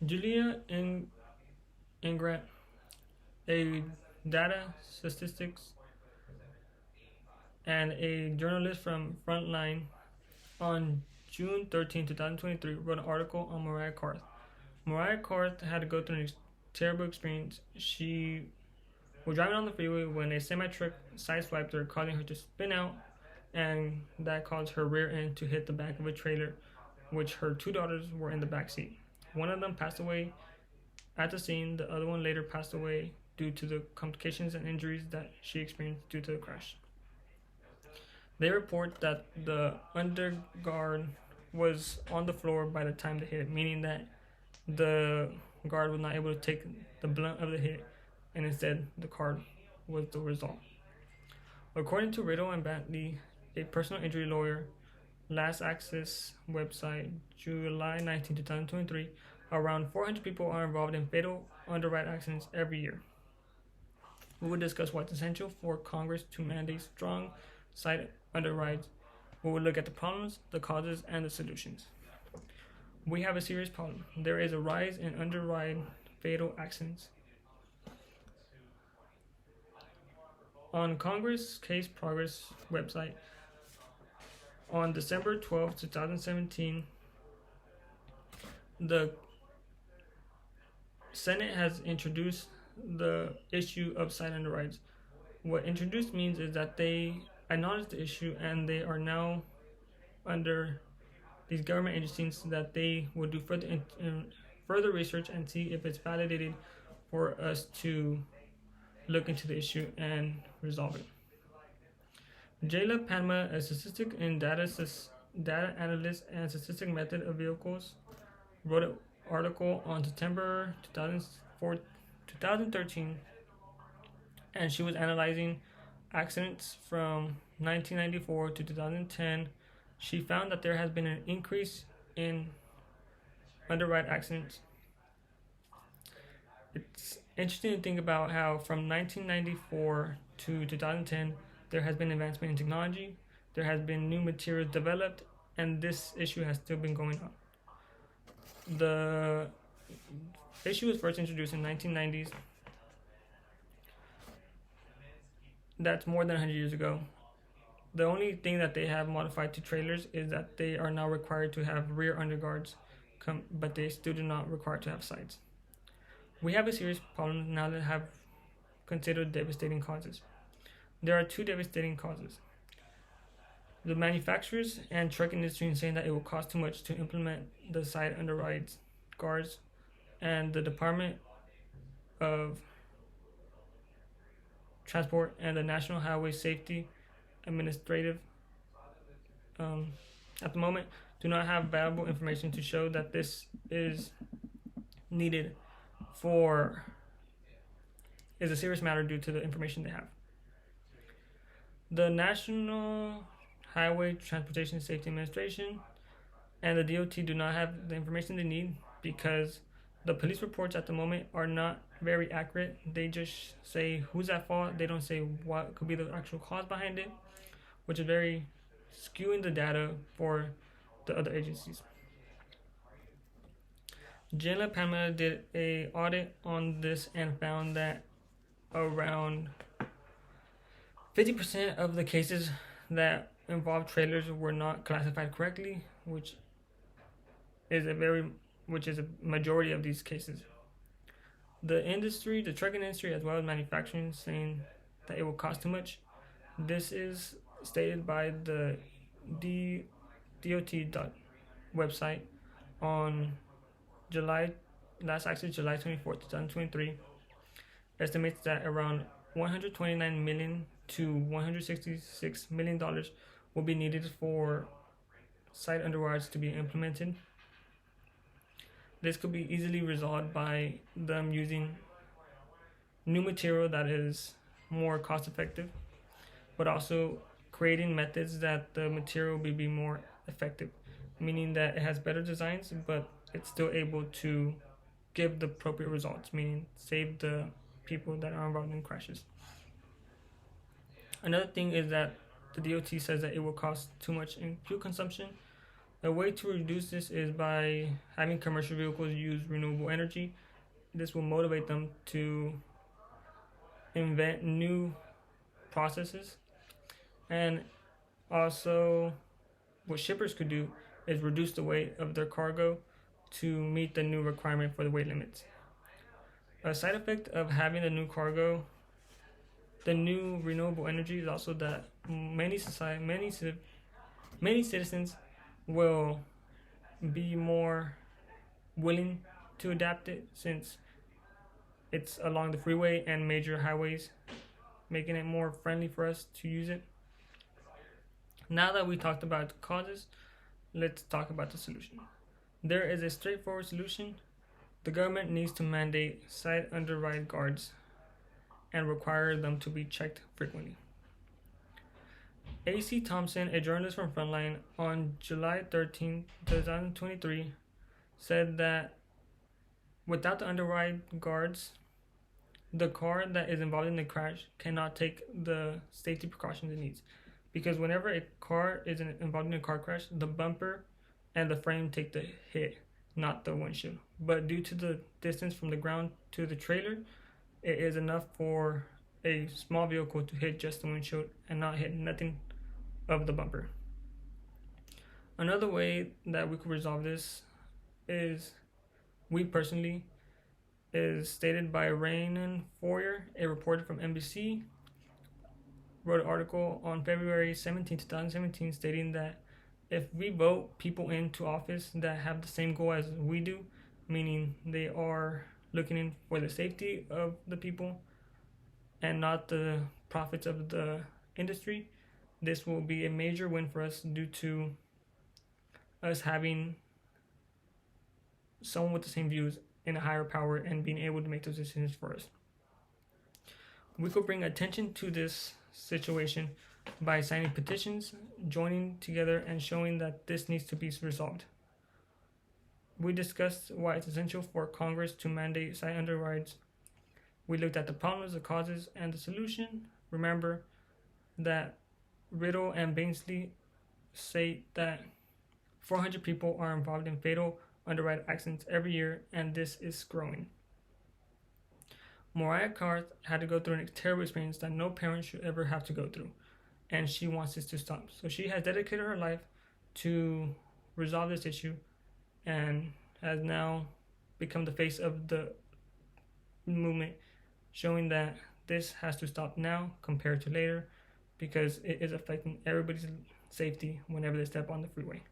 Julia Ingrant, a data statistics and a journalist from Frontline, on June 13, 2023, wrote an article on Mariah Carth. Mariah Carth had to go through a terrible experience. She was driving on the freeway when a semi truck sideswiped her, causing her to spin out, and that caused her rear end to hit the back of a trailer, which her two daughters were in the back seat. One of them passed away at the scene. The other one later passed away due to the complications and injuries that she experienced due to the crash. They report that the underguard was on the floor by the time they hit it, meaning that the guard was not able to take the blunt of the hit, and instead the car was the result. According to Riddle and Bentley, a personal injury lawyer, Last Access website, July 19, 2023, around 400 people are involved in fatal underride accidents every year. We will discuss why it's essential for Congress to mandate strong side underrides. We will look at the problems, the causes, and the solutions. We have a serious problem. There is a rise in underride fatal accidents. On Congress Case Progress website, on December 12, 2017, the Senate has introduced the issue of side underrides. What introduced means is that they acknowledge the issue and they are now under these government agencies that they will do further research and see if it's validated for us to look into the issue and resolve it. Jayla Panma, a statistic in data analyst and statistic method of vehicles, wrote an article on September 2013, and she was analyzing accidents from 1994 to 2010. She found that there has been an increase in underride accidents. It's interesting to think about how from 1994 to 2010, there has been advancement in technology, there has been new materials developed, and this issue has still been going on. The issue was first introduced in 1990s. That's more than 100 years ago. The only thing that they have modified to trailers is that they are now required to have rear underguards, but they still do not require to have sides. We have a serious problem now that have considered devastating causes. There are two devastating causes. The manufacturers and truck industry saying that it will cost too much to implement the side underrides guards, and the Department of Transport and the National Highway Safety Administrative at the moment do not have valuable information to show that this is needed is a serious matter due to the information they have. The National Highway Transportation Safety Administration and the DOT do not have the information they need because the police reports at the moment are not very accurate. They just say who's at fault. They don't say what could be the actual cause behind it, which is very skewing the data for the other agencies. Jayla Panma did an audit on this and found that around 50% of the cases that involve trailers were not classified correctly, which is a majority of these cases. The industry, the trucking industry, as well as manufacturing, saying that it will cost too much. This is stated by the DOT website on July 24th, 2023. Estimates that around $129 million to $166 million will be needed for side underrides to be implemented. This could be easily resolved by them using new material that is more cost effective, but also creating methods that the material will be more effective, meaning that it has better designs, but it's still able to give the appropriate results, meaning save the people that are involved in crashes. Another thing is that the DOT says that it will cost too much in fuel consumption, A way to reduce this is by having commercial vehicles use renewable energy. This will motivate them to invent new processes. And also, what shippers could do is reduce the weight of their cargo to meet the new requirement for the weight limits. A side effect of having the new renewable energy is also that many citizens will be more willing to adapt it, since it's along the freeway and major highways, making it more friendly for us to use it. Now that we talked about the causes, let's talk about the solution. There is a straightforward solution. The government needs to mandate side underride guards and require them to be checked frequently. A.C. Thompson, a journalist from Frontline, on July 13, 2023, said that without the underride guards, the car that is involved in the crash cannot take the safety precautions it needs. Because whenever a car is involved in a car crash, the bumper and the frame take the hit, not the windshield. But due to the distance from the ground to the trailer, it is enough for a small vehicle to hit just the windshield and not hit nothing of the bumper. Another way that we could resolve this is stated by Raanan Foer, a reporter from NBC, wrote an article on February 17, 2017, stating that if we vote people into office that have the same goal as we do, meaning they are looking in for the safety of the people and not the profits of the industry, this will be a major win for us due to us having someone with the same views in a higher power and being able to make those decisions for us. We could bring attention to this situation by signing petitions, joining together, and showing that this needs to be resolved. We discussed why it's essential for Congress to mandate side underrides. We looked at the problems, the causes, and the solution. Remember that Riddle and Bainsley say that 400 people are involved in fatal underride accidents every year, and this is growing. Mariah Carey had to go through a terrible experience that no parent should ever have to go through, and she wants this to stop. So she has dedicated her life to resolve this issue and has now become the face of the movement, showing that this has to stop now compared to later, because it is affecting everybody's safety whenever they step on the freeway.